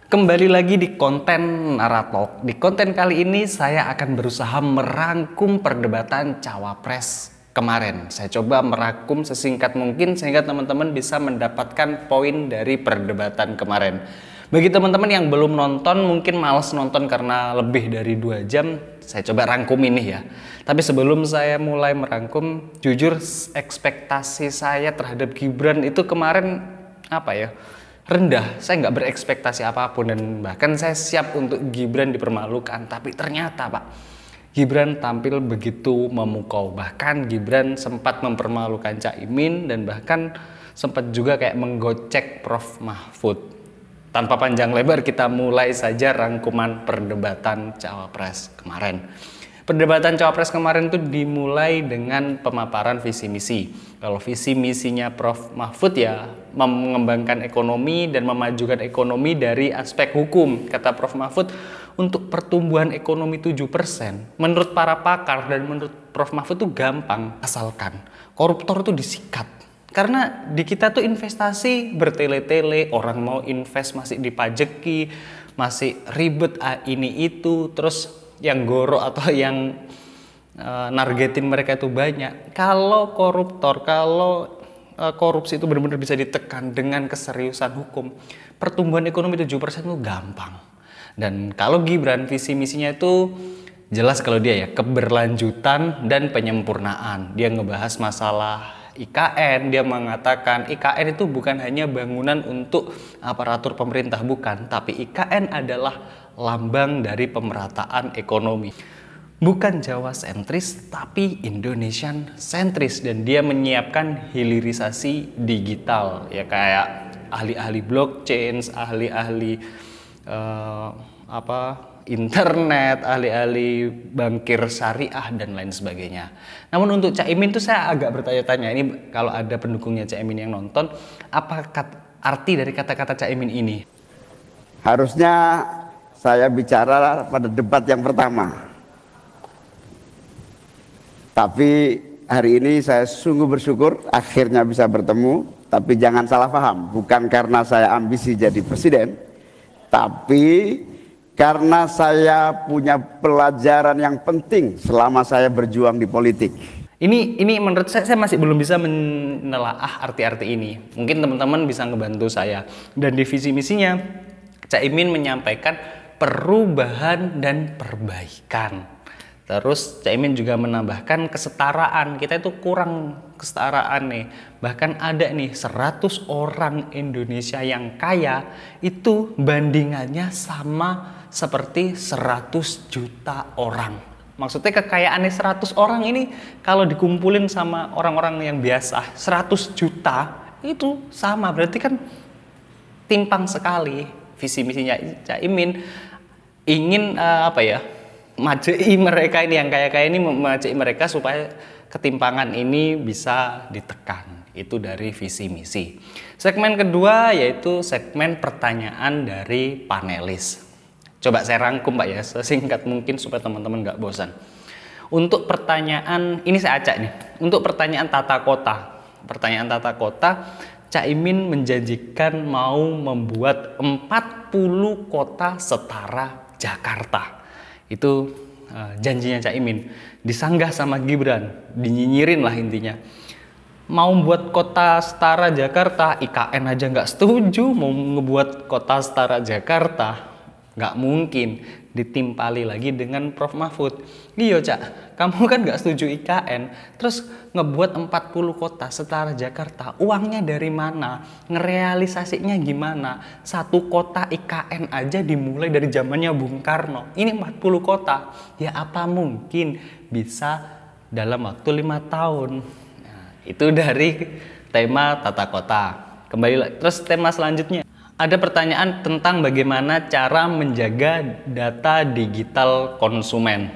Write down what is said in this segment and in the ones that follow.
Kembali lagi di konten Naratalk. Di konten kali ini saya akan berusaha merangkum perdebatan Cawapres kemarin. Saya coba merangkum sesingkat mungkin sehingga teman-teman bisa mendapatkan poin dari perdebatan kemarin. Bagi teman-teman yang belum nonton, mungkin malas nonton karena lebih dari 2 jam, saya coba rangkum ini ya. Tapi sebelum saya mulai merangkum, jujur ekspektasi saya terhadap Gibran itu kemarin rendah. Saya nggak berekspektasi apapun dan bahkan saya siap untuk Gibran dipermalukan. Tapi ternyata Pak, Gibran tampil begitu memukau. Bahkan Gibran sempat mempermalukan Caimin dan bahkan sempat juga kayak menggocek Prof Mahfud. Tanpa panjang lebar kita mulai saja rangkuman perdebatan Cawapres kemarin. Perdebatan Cawapres kemarin itu dimulai dengan pemaparan visi misi. Kalau visi misinya Prof Mahfud ya mengembangkan ekonomi dan memajukan ekonomi dari aspek hukum. Kata Prof Mahfud, untuk pertumbuhan ekonomi 7%, menurut para pakar dan menurut Prof Mahfud itu gampang, asalkan koruptor itu disikat. Karena di kita tuh investasi bertele-tele, orang mau invest masih dipajeki, masih ribet ini itu, terus yang gorok atau yang nargetin mereka itu banyak. Kalau koruptor, kalau korupsi itu benar-benar bisa ditekan dengan keseriusan hukum, pertumbuhan ekonomi 7% itu gampang. Dan kalau Gibran visi misinya itu jelas kalau dia ya keberlanjutan dan penyempurnaan. Dia ngebahas masalah IKN, dia mengatakan IKN itu bukan hanya bangunan untuk aparatur pemerintah, bukan, tapi IKN adalah lambang dari pemerataan ekonomi. Bukan Jawa sentris, tapi Indonesian sentris, dan dia menyiapkan hilirisasi digital, ya kayak ahli-ahli blockchain, ahli-ahli internet, ahli-ahli bankir syariah dan lain sebagainya. Namun untuk Caimin tuh saya agak bertanya-tanya, ini kalau ada pendukungnya Caimin yang nonton, apa arti dari kata-kata Caimin ini? Harusnya saya bicara pada debat yang pertama. Tapi hari ini saya sungguh bersyukur akhirnya bisa bertemu. Tapi jangan salah paham, bukan karena saya ambisi jadi presiden, tapi karena saya punya pelajaran yang penting selama saya berjuang di politik. Ini menurut saya masih belum bisa menelaah arti-arti ini. Mungkin teman-teman bisa ngebantu saya. Dan di visi misinya, Caimin menyampaikan perubahan dan perbaikan. Terus Caimin juga menambahkan kesetaraan. Kita itu kurang kesetaraan nih. Bahkan ada nih 100 orang Indonesia yang kaya, itu bandingannya sama seperti 100 juta orang. Maksudnya kekayaannya 100 orang ini kalau dikumpulin sama orang-orang yang biasa 100 juta itu sama, berarti kan timpang sekali. Visi misinya Caimin ingin majei mereka ini yang kaya-kaya ini, majei mereka supaya ketimpangan ini bisa ditekan. Itu dari visi misi. Segmen kedua yaitu segmen pertanyaan dari panelis. Coba saya rangkum Pak ya, sesingkat mungkin supaya teman-teman gak bosan. Untuk pertanyaan, ini saya acak nih. Untuk pertanyaan tata kota. Pertanyaan tata kota, Caimin menjanjikan mau membuat 40 kota setara Jakarta. Itu janjinya Caimin. Disanggah sama Gibran, dinyinyirin lah intinya. Mau buat kota setara Jakarta, IKN aja nggak setuju. Mau ngebuat kota setara Jakarta, nggak mungkin. Ditimpali lagi dengan Prof Mahfud. Iya Cak, kamu kan nggak setuju IKN, terus ngebuat 40 kota setara Jakarta, uangnya dari mana? Ngerealisasinya gimana? Satu kota IKN aja dimulai dari zamannya Bung Karno. Ini 40 kota, ya apa mungkin bisa dalam waktu 5 tahun? Nah, itu dari tema tata kota. Kembali terus tema selanjutnya. Ada pertanyaan tentang bagaimana cara menjaga data digital konsumen.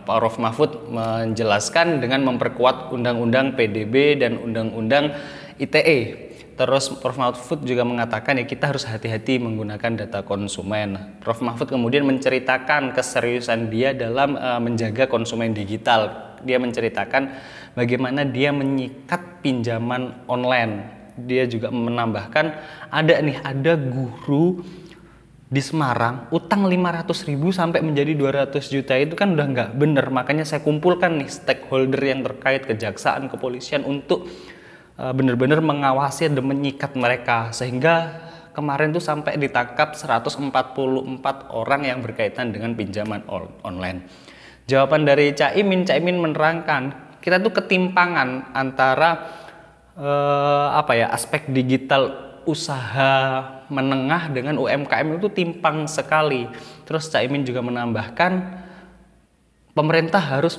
Prof Mahfud menjelaskan dengan memperkuat Undang-Undang PDB dan Undang-Undang ITE. Terus Prof Mahfud juga mengatakan ya kita harus hati-hati menggunakan data konsumen. Prof Mahfud kemudian menceritakan keseriusan dia dalam menjaga konsumen digital. Dia menceritakan bagaimana dia menyikat pinjaman online. Dia juga menambahkan ada guru di Semarang utang 500.000 sampai menjadi 200 juta itu kan udah nggak bener. Makanya saya kumpulkan nih stakeholder yang terkait, kejaksaan, kepolisian, untuk bener-bener mengawasi dan menyikat mereka, sehingga kemarin tuh sampai ditangkap 144 orang yang berkaitan dengan pinjaman online. Jawaban dari Caimin menerangkan kita tuh ketimpangan antara aspek digital usaha menengah dengan UMKM itu timpang sekali. Terus Caimin juga menambahkan pemerintah harus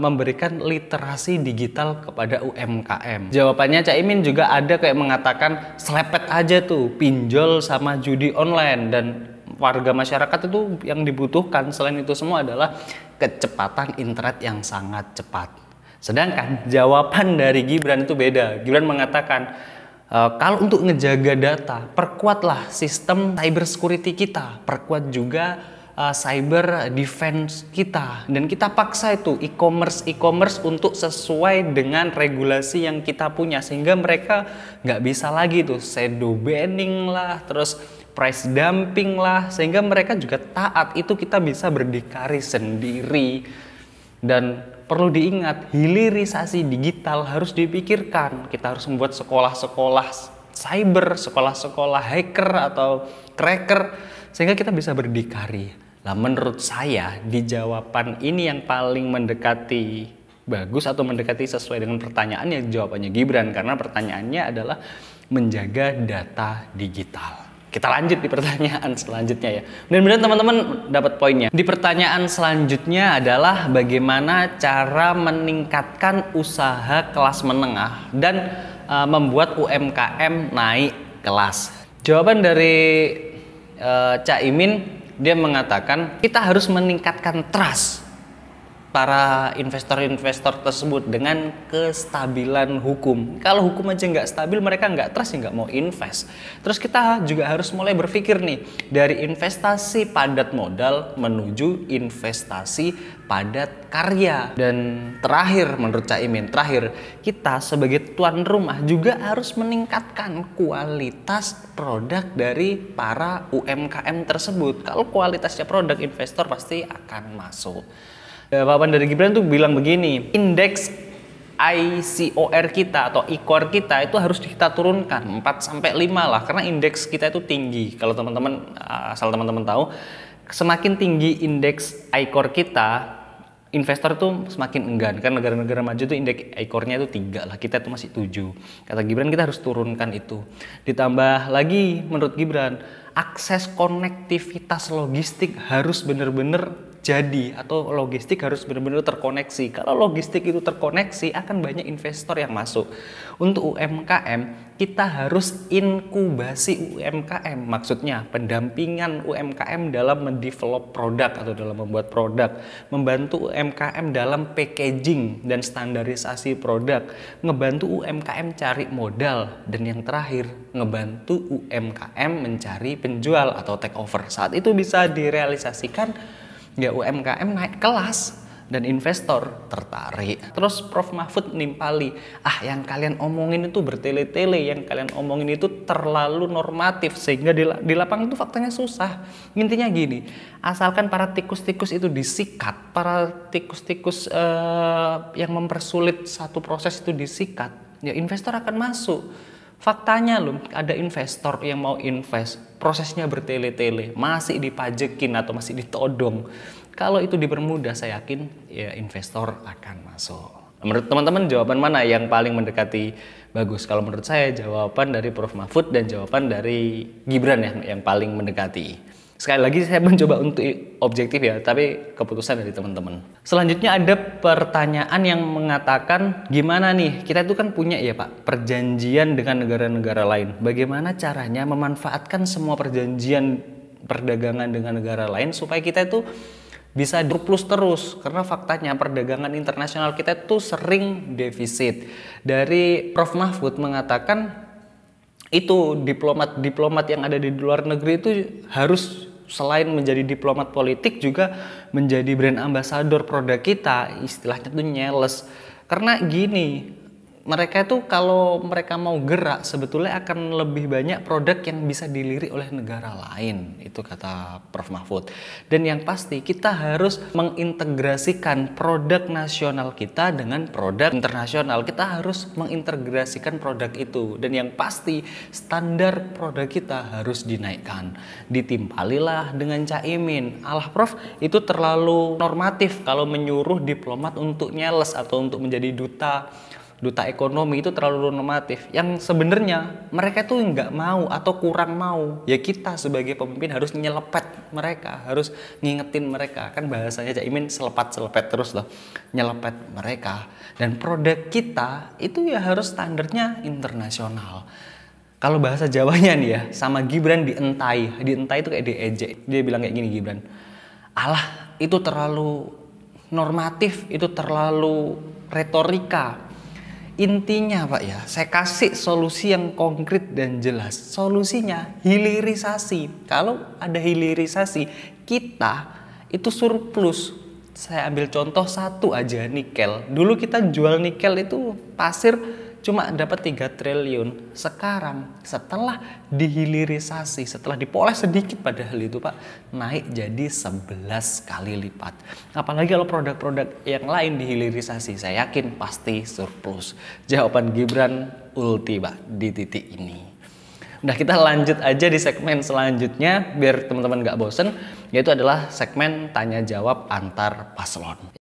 memberikan literasi digital kepada UMKM. Jawabannya Caimin juga ada kayak mengatakan selepet aja tuh pinjol sama judi online, dan warga masyarakat itu yang dibutuhkan selain itu semua adalah kecepatan internet yang sangat cepat. Sedangkan jawaban dari Gibran itu beda. Gibran mengatakan kalau untuk ngejaga data, perkuatlah sistem cyber security kita, perkuat juga cyber defense kita, dan kita paksa itu e-commerce untuk sesuai dengan regulasi yang kita punya, sehingga mereka nggak bisa lagi tuh shadow banning lah, terus price dumping lah, sehingga mereka juga taat. Itu kita bisa berdikari sendiri. Dan perlu diingat, hilirisasi digital harus dipikirkan. Kita harus membuat sekolah-sekolah cyber, sekolah-sekolah hacker atau cracker, sehingga kita bisa berdikari. Nah, menurut saya di jawaban ini yang paling mendekati bagus atau mendekati sesuai dengan pertanyaan, yang jawabannya Gibran, karena pertanyaannya adalah menjaga data digital. Kita lanjut di pertanyaan selanjutnya ya. Mudah-mudahan teman-teman dapat poinnya. Di pertanyaan selanjutnya adalah bagaimana cara meningkatkan usaha kelas menengah dan membuat UMKM naik kelas. Jawaban dari Caimin, dia mengatakan kita harus meningkatkan trust para investor-investor tersebut dengan kestabilan hukum. Kalau hukum aja nggak stabil, mereka nggak trust, ya nggak mau invest. Terus kita juga harus mulai berpikir nih, dari investasi padat modal menuju investasi padat karya. Dan terakhir, menurut Caimin, kita sebagai tuan rumah juga harus meningkatkan kualitas produk dari para UMKM tersebut. Kalau kualitasnya produk, investor pasti akan masuk. Jawaban dari Gibran tuh bilang begini, indeks ICOR kita atau ICOR kita itu harus kita turunkan 4-5 lah, karena indeks kita itu tinggi. Kalau teman-teman, asal teman-teman tahu, semakin tinggi indeks ICOR kita, investor tuh semakin enggan. Kan negara-negara maju tuh indeks ICOR-nya itu 3 lah, kita tuh masih 7. Kata Gibran kita harus turunkan itu. Ditambah lagi menurut Gibran, akses konektivitas logistik harus benar-benar jadi, atau logistik harus benar-benar terkoneksi. Kalau logistik itu terkoneksi, akan banyak investor yang masuk. Untuk UMKM, kita harus inkubasi UMKM. Maksudnya pendampingan UMKM dalam mendevelop produk atau dalam membuat produk, membantu UMKM dalam packaging dan standarisasi produk, ngebantu UMKM cari modal, dan yang terakhir, ngebantu UMKM mencari penjual atau take over. Saat itu bisa direalisasikan, ya UMKM naik kelas dan investor tertarik. Terus Prof Mahfud nimpali, yang kalian omongin itu bertele-tele, yang kalian omongin itu terlalu normatif, sehingga di lapangan itu faktanya susah. Intinya gini, asalkan para tikus-tikus itu disikat, para tikus-tikus yang mempersulit satu proses itu disikat, ya investor akan masuk. Faktanya loh, ada investor yang mau invest, prosesnya bertele-tele, masih dipajekin atau masih ditodong. Kalau itu dipermudah, saya yakin ya investor akan masuk. Menurut teman-teman, jawaban mana yang paling mendekati bagus? Kalau menurut saya, jawaban dari Prof Mahfud dan jawaban dari Gibran yang paling mendekati. Sekali lagi saya mencoba untuk objektif ya, tapi keputusan dari teman-teman. Selanjutnya ada pertanyaan yang mengatakan, gimana nih, kita itu kan punya ya Pak, perjanjian dengan negara-negara lain. Bagaimana caranya memanfaatkan semua perjanjian perdagangan dengan negara lain supaya kita itu bisa surplus terus, karena faktanya perdagangan internasional kita itu sering defisit. Dari Prof Mahfud mengatakan, itu diplomat yang ada di luar negeri itu harus selain menjadi diplomat politik juga menjadi brand ambassador produk kita, istilahnya tuh nyeles. Karena gini, mereka itu kalau mereka mau gerak sebetulnya akan lebih banyak produk yang bisa dilirik oleh negara lain, itu kata Prof. Mahfud. Dan yang pasti kita harus mengintegrasikan produk nasional kita dengan produk internasional. Kita harus mengintegrasikan produk itu, dan yang pasti standar produk kita harus dinaikkan. Ditimpalilah dengan Caimin. Alah Prof, itu terlalu normatif kalau menyuruh diplomat untuk nyeles atau untuk menjadi duta ekonomi, itu terlalu normatif. Yang sebenarnya mereka tuh nggak mau atau kurang mau. Ya kita sebagai pemimpin harus nyelepet mereka, harus ngingetin mereka. Kan bahasanya Caimin selepat-selepet terus loh, nyelepet mereka. Dan produk kita itu ya harus standarnya internasional. Kalau bahasa Jawanya nih ya, sama Gibran dientai itu kayak diejek. Dia bilang kayak gini Gibran, alah itu terlalu normatif, itu terlalu retorika. Intinya Pak ya, saya kasih solusi yang konkret dan jelas. Solusinya hilirisasi. Kalau ada hilirisasi, kita itu surplus. Saya ambil contoh satu aja, nikel. Dulu kita jual nikel itu pasir cuma dapat 3 triliun. Sekarang setelah dihilirisasi, setelah dipoles sedikit padahal itu Pak, naik jadi 11 kali lipat. Apalagi kalau produk-produk yang lain dihilirisasi, saya yakin pasti surplus. Jawaban Gibran ulti Pak di titik ini. Udah, kita lanjut aja di segmen selanjutnya biar teman-teman gak bosen, yaitu adalah segmen tanya jawab antar paslon.